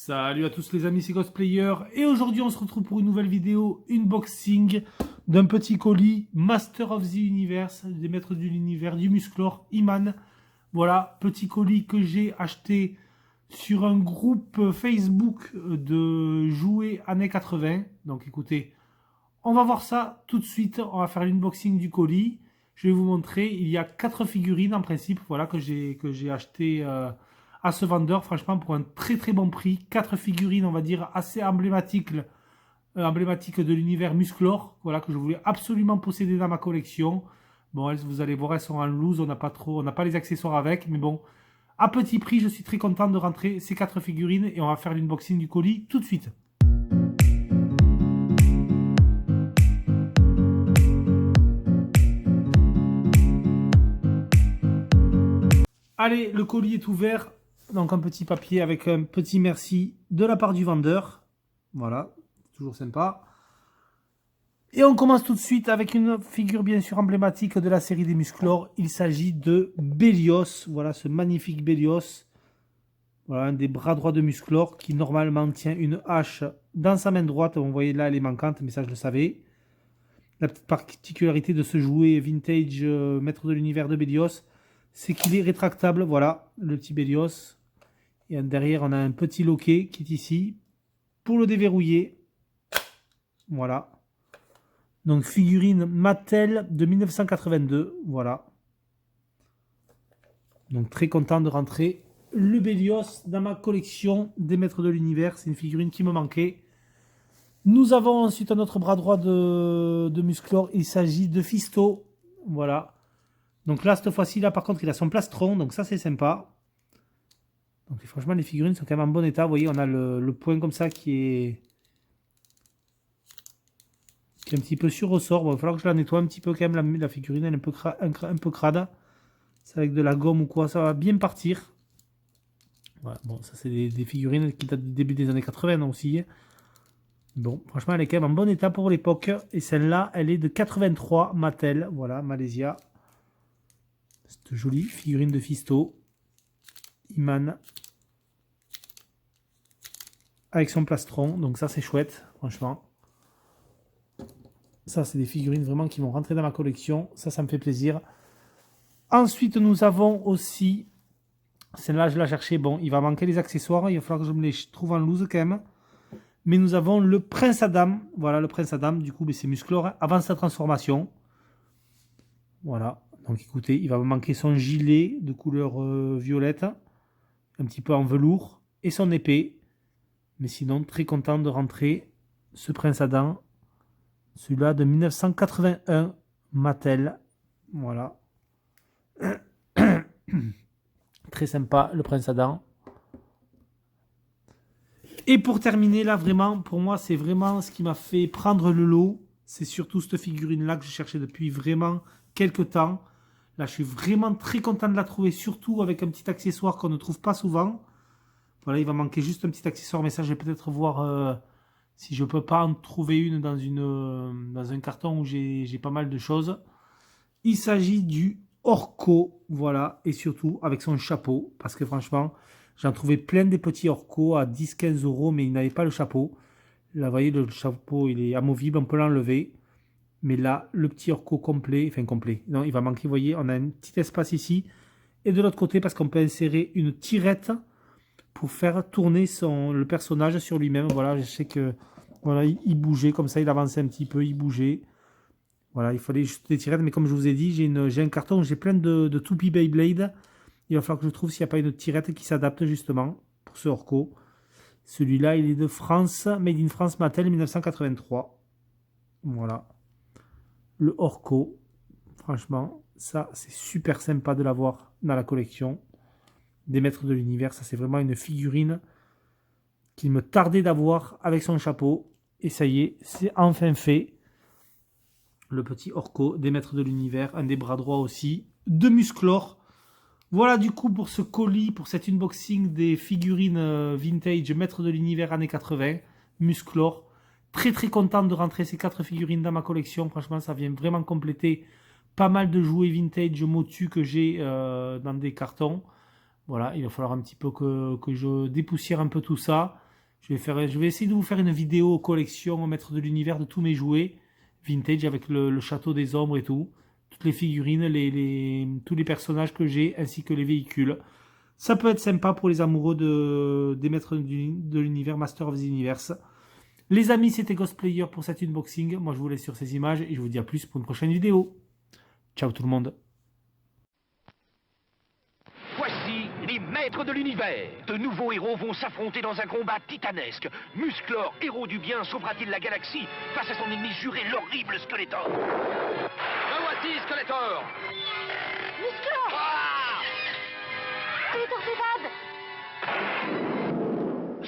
Salut à tous les amis, c'est Cosplayer et aujourd'hui on se retrouve pour une nouvelle vidéo, unboxing d'un petit colis Master of the Universe, des maîtres de l'univers, du Musclor, He-Man. Voilà, petit colis que j'ai acheté sur un groupe Facebook de jouets années 80. Donc écoutez, on va voir ça tout de suite, on va faire l'unboxing du colis. Je vais vous montrer, il y a 4 figurines en principe, voilà, que j'ai acheté à ce vendeur, franchement pour un très très bon prix. 4 figurines, on va dire, assez emblématiques de l'univers Musclor, voilà, que je voulais absolument posséder dans ma collection. Bon, vous allez voir, elles sont en loose, on n'a pas les accessoires avec, mais bon, à petit prix, je suis très content de rentrer ces 4 figurines et on va faire l'unboxing du colis tout de suite. Allez, le colis est ouvert. Donc un petit papier avec un petit merci de la part du vendeur. Voilà, toujours sympa. Et on commence tout de suite avec une figure bien sûr emblématique de la série des Musclor. Il s'agit de Bélios. Voilà ce magnifique Bélios. Voilà un des bras droits de Musclor qui normalement tient une hache dans sa main droite. Vous voyez là elle est manquante, mais ça je le savais. La petite particularité de ce jouet vintage maître de l'univers de Bélios, c'est qu'il est rétractable. Voilà le petit Bélios. Et derrière, on a un petit loquet qui est ici pour le déverrouiller. Voilà. Donc, figurine Mattel de 1982. Voilà. Donc, très content de rentrer le Bélios dans ma collection des maîtres de l'univers. C'est une figurine qui me manquait. Nous avons ensuite un autre bras droit de Musclor. Il s'agit de Fisto. Voilà. Donc là, cette fois-ci, là, par contre, il a son plastron. Donc ça, c'est sympa. Donc franchement, les figurines sont quand même en bon état. Vous voyez, on a le point comme ça qui est un petit peu sur ressort. Bon, il va falloir que je la nettoie un petit peu quand même. La figurine, elle est un peu crade. C'est avec de la gomme ou quoi, ça va bien partir. Voilà, bon, ça c'est des figurines qui datent du début des années 80 aussi. Bon, franchement, elle est quand même en bon état pour l'époque. Et celle-là, elle est de 83 Mattel. Voilà, Malaysia. Cette jolie figurine de Fisto. He-Man. Avec son plastron, donc ça c'est chouette, franchement. Ça c'est des figurines vraiment qui vont rentrer dans ma collection, ça me fait plaisir. Ensuite nous avons aussi, celle-là je la cherchais, bon il va manquer les accessoires, il va falloir que je me les trouve en loose quand même. Mais nous avons le Prince Adam, voilà le Prince Adam, du coup c'est Musclor avant sa transformation. Voilà, donc écoutez, il va me manquer son gilet de couleur violette, un petit peu en velours, et son épée. Mais sinon, très content de rentrer ce Prince Adam. Celui-là de 1981, Mattel. Voilà. Très sympa, le Prince Adam. Et pour terminer, là, vraiment, pour moi, c'est vraiment ce qui m'a fait prendre le lot. C'est surtout cette figurine-là que je cherchais depuis vraiment quelques temps. Là, je suis vraiment très content de la trouver, surtout avec un petit accessoire qu'on ne trouve pas souvent. Voilà, il va manquer juste un petit accessoire, mais ça, je vais peut-être voir si je peux pas en trouver une dans un carton où j'ai pas mal de choses. Il s'agit du Orko, voilà, et surtout avec son chapeau, parce que franchement, j'en trouvais plein des petits Orko à 10-15 euros, mais il n'avait pas le chapeau. Là, vous voyez, le chapeau, il est amovible, on peut l'enlever. Mais là, le petit Orko complet, enfin complet, non, il va manquer, vous voyez, on a un petit espace ici. Et de l'autre côté, parce qu'on peut insérer une tirette pour faire tourner le personnage sur lui-même. Voilà, je sais que voilà, il bougeait comme ça, il avançait un petit peu, il bougeait. Voilà, il fallait juste des tirettes, mais comme je vous ai dit, j'ai un carton où j'ai plein de toupies Beyblade. Il va falloir que je trouve s'il n'y a pas une tirette qui s'adapte justement pour ce Orko. Celui-là, il est de France, Made in France Mattel 1983. Voilà. Le Orko. Franchement, ça, c'est super sympa de l'avoir dans la collection des maîtres de l'univers. Ça, c'est vraiment une figurine qu'il me tardait d'avoir avec son chapeau. Et ça y est, c'est enfin fait. Le petit Orko des maîtres de l'univers, un des bras droits aussi, de Musclor. Voilà du coup pour ce colis, pour cet unboxing des figurines vintage maîtres de l'univers années 80, Musclor. Très très content de rentrer ces 4 figurines dans ma collection. Franchement, ça vient vraiment compléter pas mal de jouets vintage motus que j'ai dans des cartons. Voilà, il va falloir un petit peu que je dépoussière un peu tout ça. Je vais essayer de vous faire une vidéo collection maître de l'univers de tous mes jouets vintage avec le château des ombres et tout. Toutes les figurines, tous les personnages que j'ai ainsi que les véhicules. Ça peut être sympa pour les amoureux des maîtres de l'univers, Master of the Universe. Les amis, c'était Ghostplayer pour cet unboxing. Moi, je vous laisse sur ces images et je vous dis à plus pour une prochaine vidéo. Ciao tout le monde. Voici les maîtres de l'univers. De nouveaux héros vont s'affronter dans un combat titanesque. Musclor, héros du bien, sauvera-t-il la galaxie face à son ennemi juré, l'horrible Skeletor? Le voici, Skeletor! Musclor! Ah! Skeletor, s'évade!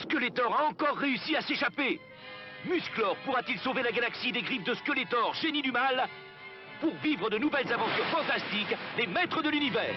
Skeletor a encore réussi à s'échapper. Musclor pourra-t-il sauver la galaxie des griffes de Skeletor, génie du mal, pour vivre de nouvelles aventures fantastiques des maîtres de l'univers?